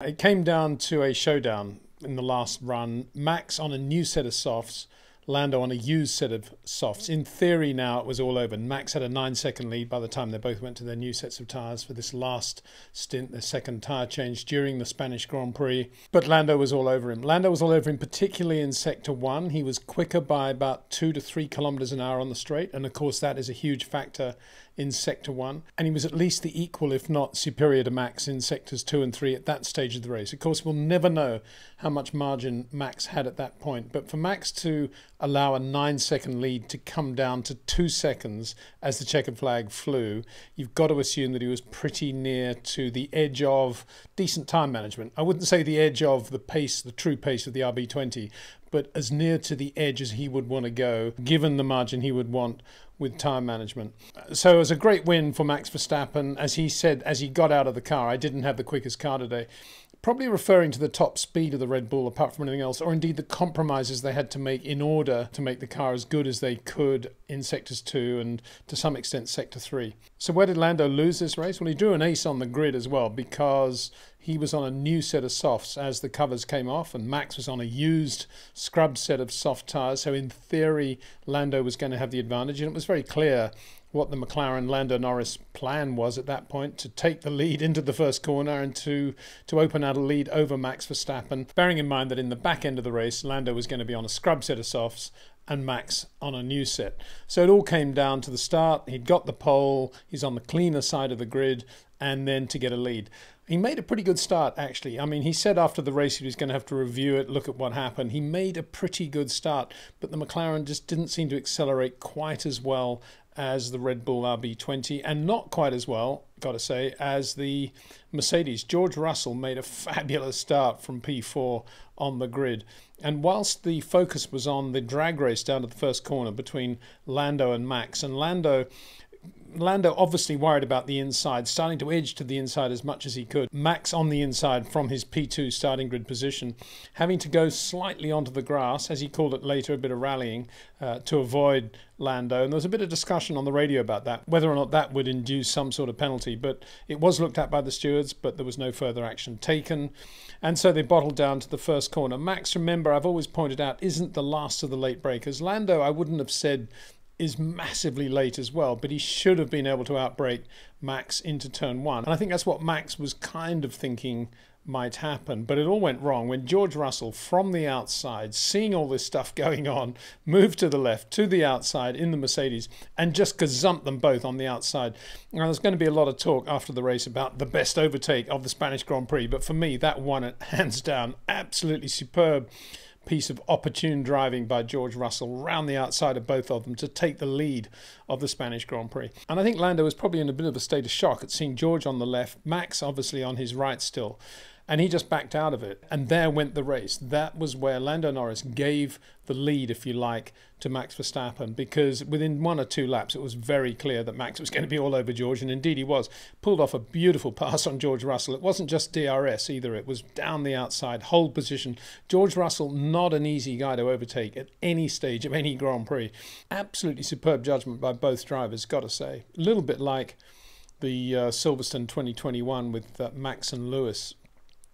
It came down to a showdown in the last run. Max on a new set of softs, Lando on a used set of softs. In theory now it was all over. Max had a 9-second lead by the time they both went to their new sets of tyres for this last stint, their second tyre change during the Spanish Grand Prix. But Lando was all over him. Lando was all over him, particularly in Sector 1. He was quicker by about 2 to 3 kilometres an hour on the straight. And of course that is a huge factor in Sector 1. And he was at least the equal, if not superior to Max in Sectors 2 and 3 at that stage of the race. Of course, we'll never know how much margin Max had at that point. But for Max to allow a 9-second lead to come down to 2 seconds as the checkered flag flew, you've got to assume that he was pretty near to the edge of decent time management. I wouldn't say the edge of the pace, the true pace of the RB20, but as near to the edge as he would want to go, given the margin he would want with time management. So it was a great win for Max Verstappen. As he said, as he got out of the car, I didn't have the quickest car today. Probably referring to the top speed of the Red Bull apart from anything else, or indeed the compromises they had to make in order to make the car as good as they could in Sectors 2 and to some extent Sector 3. So where did Lando lose this race? Well, he drew an ace on the grid as well because he was on a new set of softs as the covers came off, and Max was on a used scrubbed set of soft tyres. So in theory, Lando was going to have the advantage, and it was very clear what the McLaren Lando Norris plan was at that point, to take the lead into the first corner and to open out a lead over Max Verstappen, bearing in mind that in the back end of the race, Lando was going to be on a scrub set of softs and Max on a new set. So it all came down to the start. He'd got the pole, he's on the cleaner side of the grid, and then to get a lead. He made a pretty good start, actually. I mean, he said after the race he was going to have to review it, look at what happened. He made a pretty good start, but the McLaren just didn't seem to accelerate quite as well as the Red Bull RB20, and not quite as well, got to say, as the Mercedes. George Russell made a fabulous start from P4 on the grid. And whilst the focus was on the drag race down to the first corner between Lando and Max, and Lando obviously worried about the inside, starting to edge to the inside as much as he could. Max on the inside from his P2 starting grid position, having to go slightly onto the grass, as he called it later, a bit of rallying to avoid Lando. And there was a bit of discussion on the radio about that, whether or not that would induce some sort of penalty. But it was looked at by the stewards, but there was no further action taken. And so they bottled down to the first corner. Max, remember, I've always pointed out, isn't the last of the late breakers. Lando, I wouldn't have said is massively late as well, but he should have been able to outbrake Max into turn 1. And I think that's what Max was kind of thinking might happen, but it all went wrong when George Russell, from the outside, seeing all this stuff going on, moved to the left, to the outside in the Mercedes, and just gazumped them both on the outside. Now, there's going to be a lot of talk after the race about the best overtake of the Spanish Grand Prix, but for me, that won it hands down. Absolutely superb piece of opportune driving by George Russell round the outside of both of them to take the lead of the Spanish Grand Prix. And I think Lando was probably in a bit of a state of shock at seeing George on the left, Max obviously on his right still, and he just backed out of it. And there went the race. That was where Lando Norris gave the lead, if you like, to Max Verstappen, because within 1 or 2 laps it was very clear that Max was going to be all over George, and indeed he was. Pulled off a beautiful pass on George Russell. It wasn't just DRS either, it was down the outside, hold position. George Russell, not an easy guy to overtake at any stage of any Grand Prix. Absolutely superb judgment by both drivers, got to say. A little bit like the Silverstone 2021 with Max and Lewis,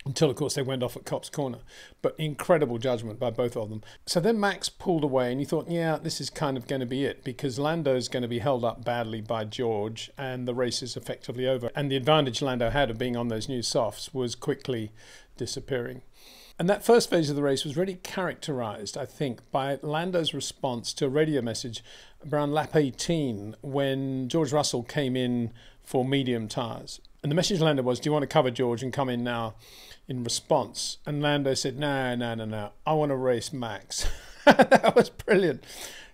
until, of course, they went off at Copse Corner. But incredible judgment by both of them. So then Max pulled away, and you thought, yeah, this is kind of going to be it, because Lando's going to be held up badly by George, and the race is effectively over. And the advantage Lando had of being on those new softs was quickly disappearing. And that first phase of the race was really characterised, I think, by Lando's response to a radio message around lap 18 when George Russell came in for medium tyres. And the message Lando was, do you want to cover George and come in now in response? And Lando said, no, I want to race Max. That was brilliant.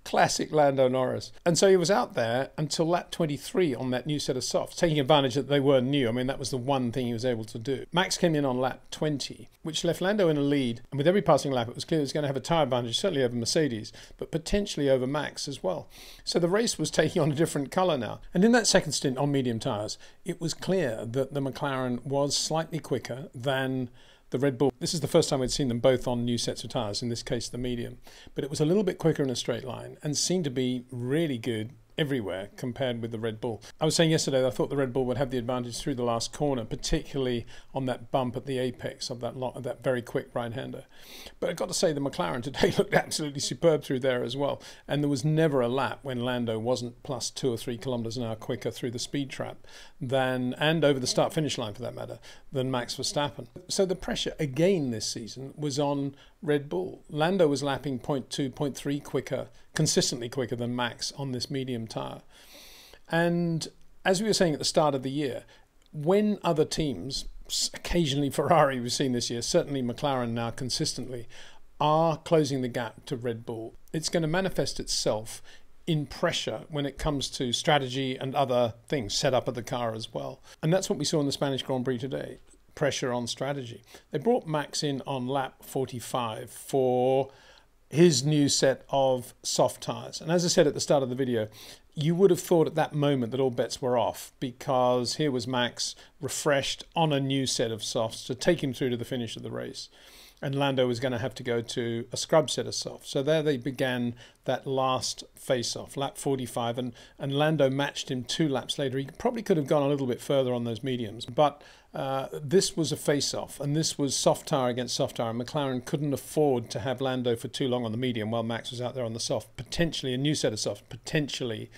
Classic Lando Norris. And so he was out there until lap 23 on that new set of softs, taking advantage that they were new. I mean, that was the one thing he was able to do. Max came in on lap 20, which left Lando in a lead. And with every passing lap, it was clear he was going to have a tyre advantage, certainly over Mercedes, but potentially over Max as well. So the race was taking on a different colour now. And in that second stint on medium tyres, it was clear that the McLaren was slightly quicker than the Red Bull. This is the first time we'd seen them both on new sets of tyres, in this case the medium. But it was a little bit quicker in a straight line and seemed to be really good everywhere compared with the Red Bull. I was saying yesterday that I thought the Red Bull would have the advantage through the last corner, particularly on that bump at the apex of that very quick right-hander. But I've got to say the McLaren today looked absolutely superb through there as well. And there was never a lap when Lando wasn't plus 2 or 3 kilometers an hour quicker through the speed trap and over the start-finish line for that matter, than Max Verstappen. So the pressure again this season was on Red Bull. Lando was lapping 0.2, 0.3 quicker, consistently quicker than Max on this medium tyre. And as we were saying at the start of the year, when other teams, occasionally Ferrari we've seen this year, certainly McLaren now consistently, are closing the gap to Red Bull, it's going to manifest itself in pressure when it comes to strategy and other things, setup of the car as well. And that's what we saw in the Spanish Grand Prix today. Pressure on strategy. They brought Max in on lap 45 for his new set of soft tyres. And as I said at the start of the video, you would have thought at that moment that all bets were off, because here was Max refreshed on a new set of softs to take him through to the finish of the race. And Lando was going to have to go to a scrub set of softs. So there they began that last face-off, lap 45, and Lando matched him 2 laps later. He probably could have gone a little bit further on those mediums, but this was a face-off, and this was soft tyre against soft tyre. McLaren couldn't afford to have Lando for too long on the medium while Max was out there on the soft, potentially a new set of softs, potentially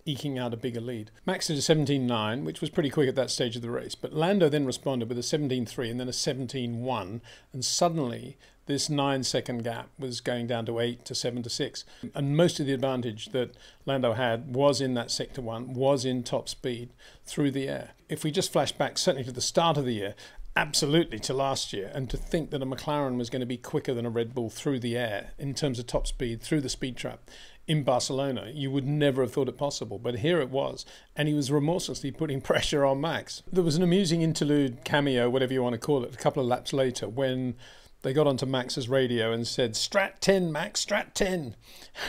eking out a bigger lead. Max did a 17.9, which was pretty quick at that stage of the race, but Lando then responded with a 17.3 and then a 17.1, and suddenly this 9-second gap was going down to 8 to 7 to 6. And most of the advantage that Lando had was in that sector 1, was in top speed through the air. If we just flash back certainly to the start of the year, absolutely to last year, and to think that a McLaren was going to be quicker than a Red Bull through the air in terms of top speed through the speed trap in Barcelona, you would never have thought it possible. But here it was, and he was remorselessly putting pressure on Max. There was an amusing interlude, cameo, whatever you want to call it, a couple of laps later when they got onto Max's radio and said, "Strat 10, Max, Strat 10."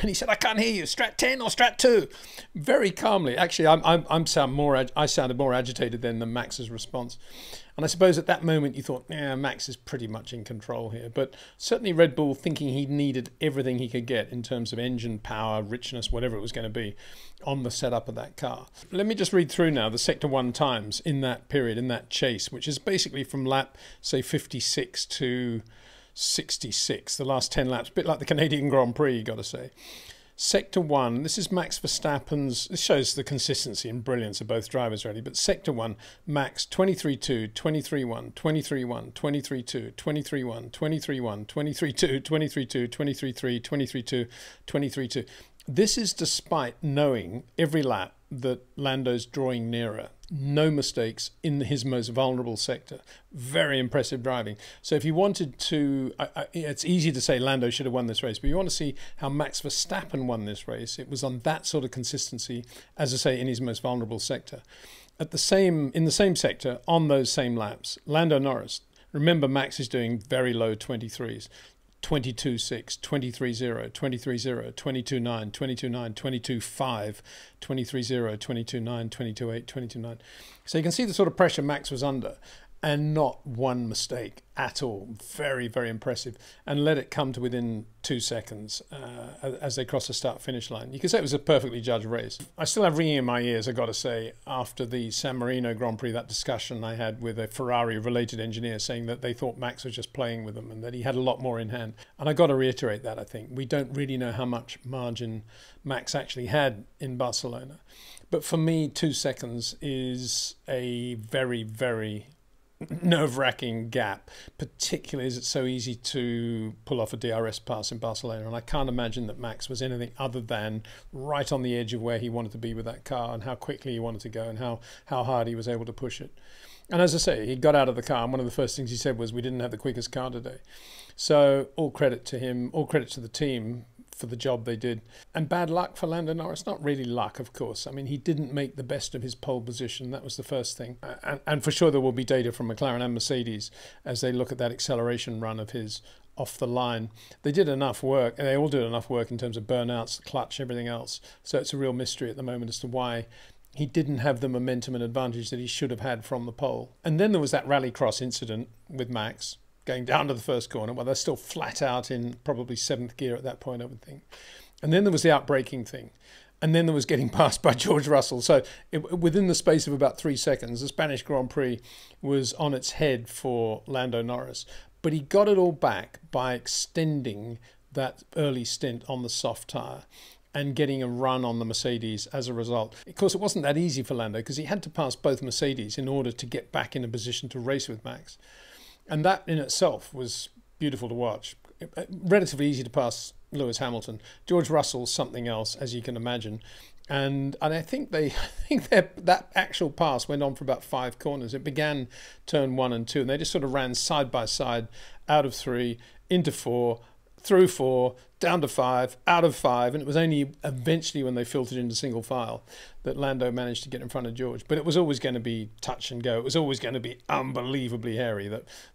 And he said, "I can't hear you, Strat 10 or Strat 2? Very calmly. Actually, I sounded more agitated then than Max's response. And I suppose at that moment you thought, yeah, Max is pretty much in control here. But certainly Red Bull thinking he needed everything he could get in terms of engine power, richness, whatever it was going to be on the setup of that car. Let me just read through now the Sector 1 times in that period, in that chase, which is basically from lap, say, 56 to 66, the last 10 laps, a bit like the Canadian Grand Prix, you got to say. Sector 1, this is Max Verstappen's, this shows the consistency and brilliance of both drivers really, but Sector 1, Max 23.2, 23.1, 23.1, 23.2, 23.1, 23.1, 23.2, 23.2, 23.3, 23.2, 23.2. This is despite knowing every lap that Lando's drawing nearer. No mistakes in his most vulnerable sector. Very impressive driving. So if you wanted to, it's easy to say Lando should have won this race, but you want to see how Max Verstappen won this race. It was on that sort of consistency, as I say, in his most vulnerable sector. In the same sector, on those same laps, Lando Norris. Remember, Max is doing very low 23s. 22.6, 23.0, 23.0, 22.9, 22.9, 22.5, 23.0, 22.9, 22.8, 22.9. So you can see the sort of pressure Max was under, and not one mistake at all. Very, very impressive. And let it come to within 2 seconds as they cross the start-finish line. You could say it was a perfectly judged race. I still have ringing in my ears, I've got to say, after the San Marino Grand Prix, that discussion I had with a Ferrari-related engineer saying that they thought Max was just playing with them and that he had a lot more in hand. And I've got to reiterate that, I think. We don't really know how much margin Max actually had in Barcelona. But for me, 2 seconds is a very, very nerve-wracking gap, particularly as it's so easy to pull off a DRS pass in Barcelona, and I can't imagine that Max was anything other than right on the edge of where he wanted to be with that car and how quickly he wanted to go and how hard he was able to push it. And as I say, he got out of the car and one of the first things he said was, "We didn't have the quickest car today." So all credit to him, all credit to the team for the job they did. And bad luck for Lando Norris. Not really luck, of course. I mean, he didn't make the best of his pole position. That was the first thing. And for sure there will be data from McLaren and Mercedes as they look at that acceleration run of his off the line. They did enough work, and they all did enough work in terms of burnouts, the clutch, everything else. So it's a real mystery at the moment as to why he didn't have the momentum and advantage that he should have had from the pole. And then there was that rallycross incident with Max going down to the first corner. Well, they're still flat out in probably 7th gear at that point, I would think. And then there was the outbraking thing. And then there was getting passed by George Russell. So within the space of about 3 seconds, the Spanish Grand Prix was on its head for Lando Norris. But he got it all back by extending that early stint on the soft tyre and getting a run on the Mercedes as a result. Of course, it wasn't that easy for Lando because he had to pass both Mercedes in order to get back in a position to race with Max. And that in itself was beautiful to watch. Relatively easy to pass Lewis Hamilton. George Russell, something else, as you can imagine. And I think that actual pass went on for about 5 corners. It began turn 1 and 2, and they just sort of ran side by side, out of 3, into 4, through 4, down to 5, out of 5, and it was only eventually when they filtered into single file that Lando managed to get in front of George. But it was always going to be touch and go. It was always going to be unbelievably hairy,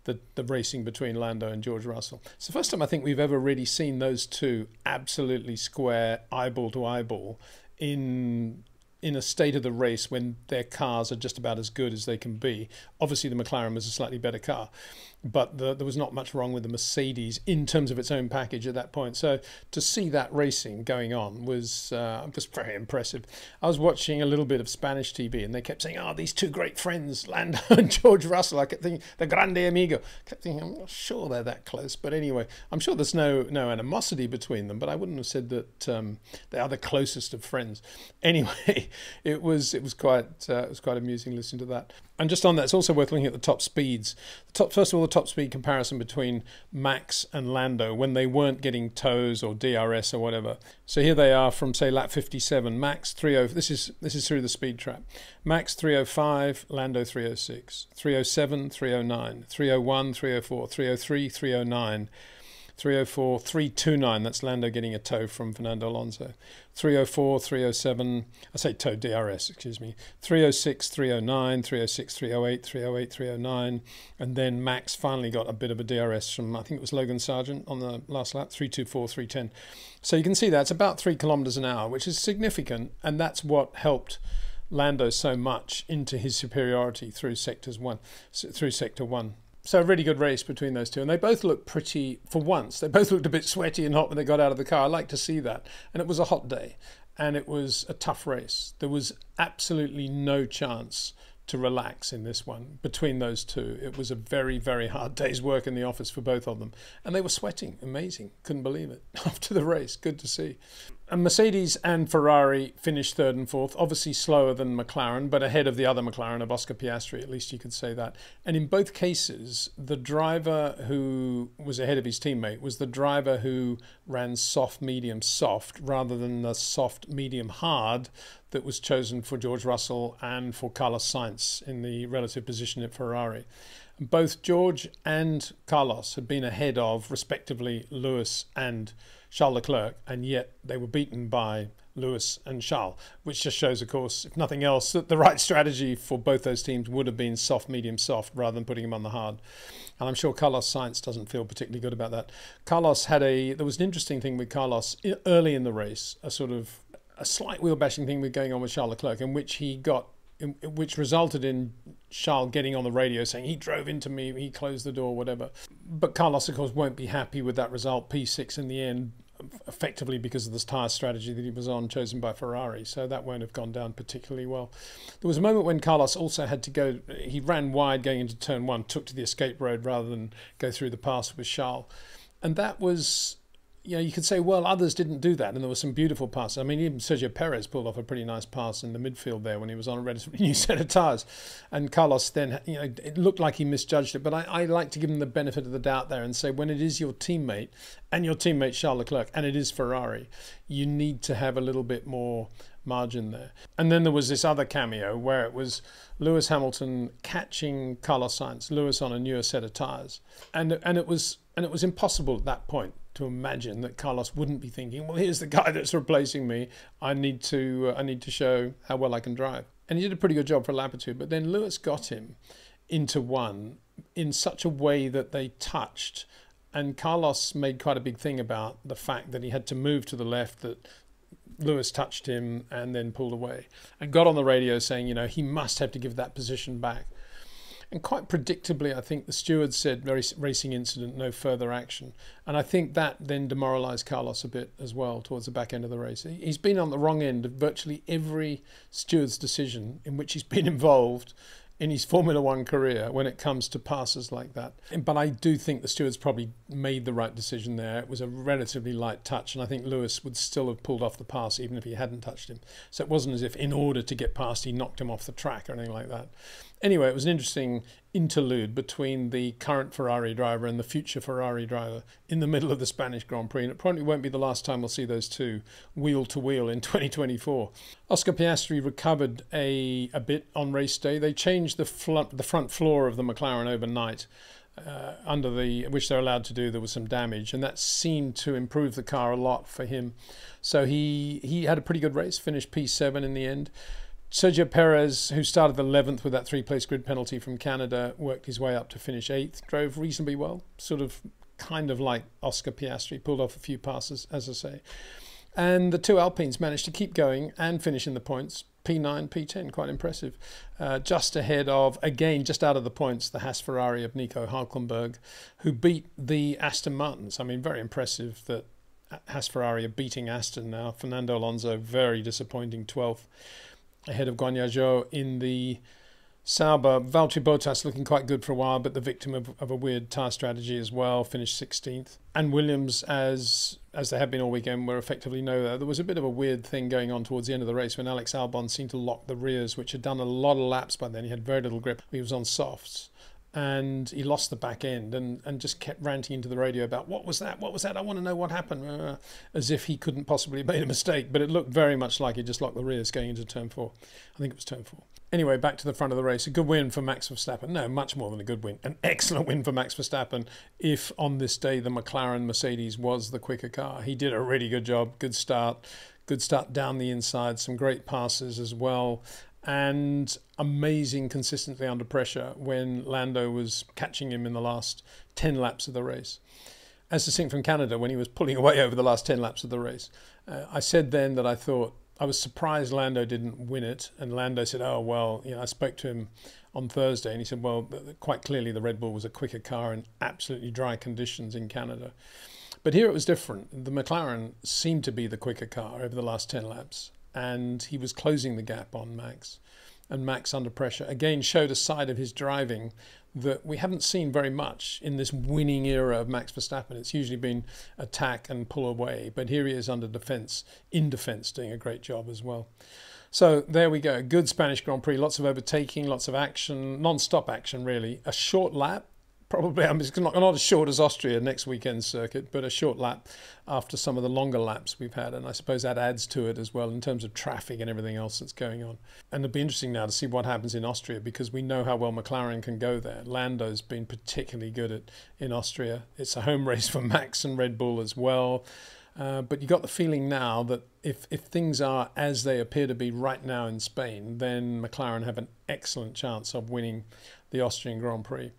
the racing between Lando and George Russell. It's the first time I think we've ever really seen those two absolutely square, eyeball to eyeball, in a state of the race when their cars are just about as good as they can be. Obviously, the McLaren was a slightly better car, but there was not much wrong with the Mercedes in terms of its own package at that point. So to see that racing going on was just very impressive. I was watching a little bit of Spanish TV, and they kept saying, "Oh, these two great friends, Lando and George Russell." I kept thinking, "the grande amigo." I kept thinking, I'm not sure they're that close, but anyway, I'm sure there's no animosity between them. But I wouldn't have said that they are the closest of friends. Anyway, it was quite amusing listening to that. And just on that, it's also worth looking at the top speeds. First of all, the top speed comparison between Max and Lando when they weren't getting tows or DRS or whatever. So here they are from, say, lap 57. Max 30. This is through the speed trap. Max 305, Lando 306, 307, 309, 301, 304, 303, 309. 304, 329, that's Lando getting a tow from Fernando Alonso. 304, 307, I say tow, DRS, excuse me. 306, 309, 306, 308, 308, 309. And then Max finally got a bit of a DRS from, I think it was Logan Sargent on the last lap, 324, 310. So you can see that's about 3 kilometers an hour, which is significant. And that's what helped Lando so much into his superiority through sector 1. So a really good race between those two. And they both looked pretty, for once, they both looked a bit sweaty and hot when they got out of the car. I like to see that. And it was a hot day. And it was a tough race. There was absolutely no chance to relax in this one between those two. It was a very, very hard day's work in the office for both of them. And they were sweating. Amazing. Couldn't believe it. After the race. Good to see. And Mercedes and Ferrari finished 3rd and 4th, obviously slower than McLaren, but ahead of the other McLaren of Oscar Piastri, at least you could say that. And in both cases, the driver who was ahead of his teammate was the driver who ran soft, medium, soft, rather than the soft, medium, hard that was chosen for George Russell and for Carlos Sainz in the relative position at Ferrari. Both George and Carlos had been ahead of, respectively, Lewis and Charles Leclerc, and yet they were beaten by Lewis and Charles, which just shows, of course, if nothing else, that the right strategy for both those teams would have been soft, medium, soft, rather than putting him on the hard. And I'm sure Carlos Sainz doesn't feel particularly good about that. There was an interesting thing with Carlos early in the race, a slight wheel bashing thing going on with Charles Leclerc, which resulted in Charles getting on the radio saying he drove into me, he closed the door, whatever. But Carlos, of course, won't be happy with that result, P6 in the end, effectively because of this tyre strategy that he was on, chosen by Ferrari. So that won't have gone down particularly well. There was a moment when Carlos also had to go, he ran wide going into turn 1, took to the escape road rather than go through the pass with Charles. And that was, you could say, well, others didn't do that, and there were some beautiful passes. I mean, even Sergio Perez pulled off a pretty nice pass in the midfield there when he was on a relatively new set of tyres. And Carlos then, it looked like he misjudged it, but I like to give him the benefit of the doubt there and say, when it is your teammate, and your teammate Charles Leclerc, and it is Ferrari, you need to have a little bit more margin there. And then there was this other cameo where it was Lewis Hamilton catching Carlos Sainz, Lewis on a newer set of tyres. And it was impossible at that point to imagine that Carlos wouldn't be thinking, well, here's the guy that's replacing me. I need to show how well I can drive. And he did a pretty good job for a lap or two. But then Lewis got him into one in such a way that they touched. And Carlos made quite a big thing about the fact that he had to move to the left, that Lewis touched him and then pulled away. And got on the radio saying, he must have to give that position back. And quite predictably, I think the steward said, racing incident, no further action. And I think that then demoralised Carlos a bit as well towards the back end of the race. He's been on the wrong end of virtually every steward's decision in which he's been involved in his Formula One career when it comes to passes like that. But I do think the stewards probably made the right decision there. It was a relatively light touch, and I think Lewis would still have pulled off the pass even if he hadn't touched him. So it wasn't as if in order to get past he knocked him off the track or anything like that. Anyway, it was an interesting interlude between the current Ferrari driver and the future Ferrari driver in the middle of the Spanish Grand Prix, and it probably won't be the last time we'll see those two wheel to wheel in 2024. Oscar Piastri recovered a bit on race day. They changed the front floor of the McLaren overnight. Which they're allowed to do. There was some damage, and that seemed to improve the car a lot for him. So he had a pretty good race, finished P7 in the end. Sergio Perez, who started 11th with that 3-place grid penalty from Canada, worked his way up to finish 8th, drove reasonably well, kind of like Oscar Piastri, pulled off a few passes, as I say. And the two Alpines managed to keep going and finish in the points, P9, P10, quite impressive. Just ahead of, again, just out of the points, the Haas Ferrari of Nico Hülkenberg, who beat the Aston Martins. I mean, very impressive that Haas Ferrari are beating Aston now. Fernando Alonso, very disappointing 12th. Ahead of Guanyu Zhou in the Sauber. Valtteri Bottas looking quite good for a while, but the victim of a weird tyre strategy as well, finished 16th. And Williams, as they have been all weekend, were effectively nowhere. There was a bit of a weird thing going on towards the end of the race when Alex Albon seemed to lock the rears, which had done a lot of laps by then. He had very little grip. He was on softs. And he lost the back end and just kept ranting into the radio about, what was that? What was that? I want to know what happened. As if he couldn't possibly have made a mistake. But it looked very much like he just locked the rears going into turn 4. I think it was turn 4. Anyway, back to the front of the race. A good win for Max Verstappen. No, much more than a good win. An excellent win for Max Verstappen. If on this day the McLaren-Mercedes was the quicker car. He did a really good job. Good start. Good start down the inside. Some great passes as well. And amazing consistency under pressure when Lando was catching him in the last 10 laps of the race. As distinct from Canada, when he was pulling away over the last 10 laps of the race. I said then that I thought, I was surprised Lando didn't win it. And Lando said, oh, well, I spoke to him on Thursday and he said, well, quite clearly the Red Bull was a quicker car in absolutely dry conditions in Canada. But here it was different. The McLaren seemed to be the quicker car over the last 10 laps. And he was closing the gap on Max. And Max, under pressure, again showed a side of his driving that we haven't seen very much in this winning era of Max Verstappen. It's usually been attack and pull away. But here he is under defence, in defence, doing a great job as well. So there we go. Good Spanish Grand Prix. Lots of overtaking, lots of action, non-stop action, really. A short lap. Probably, it's not as short as Austria next weekend's circuit, but a short lap after some of the longer laps we've had. And I suppose that adds to it as well in terms of traffic and everything else that's going on. And it'll be interesting now to see what happens in Austria because we know how well McLaren can go there. Lando's been particularly good in Austria. It's a home race for Max and Red Bull as well. But you got the feeling now that if things are as they appear to be right now in Spain, then McLaren have an excellent chance of winning the Austrian Grand Prix.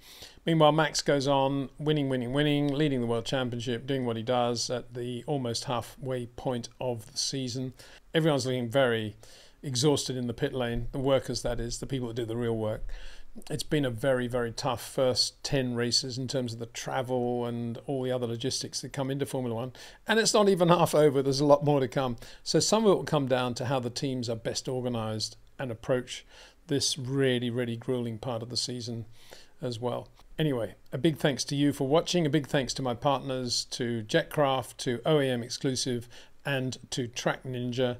Meanwhile, Max goes on winning, leading the World Championship, doing what he does at the almost halfway point of the season. Everyone's looking very exhausted in the pit lane, the workers that is, the people that do the real work. It's been a very, very tough first 10 races in terms of the travel and all the other logistics that come into Formula One. And it's not even half over. There's a lot more to come. So some of it will come down to how the teams are best organised and approach this really, really grueling part of the season as well. Anyway, a big thanks to you for watching. A big thanks to my partners, to Jetcraft, to OEM Exclusive, and to TrackNinja.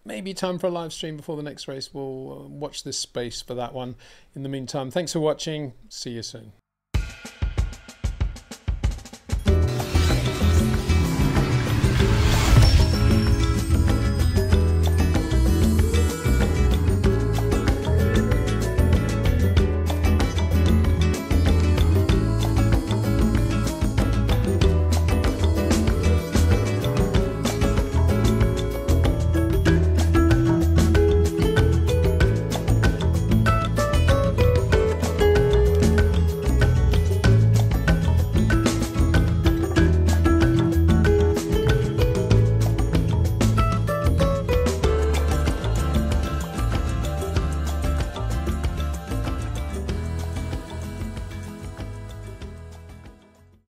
Maybe time for a live stream before the next race. We'll watch this space for that one. In the meantime, thanks for watching. See you soon.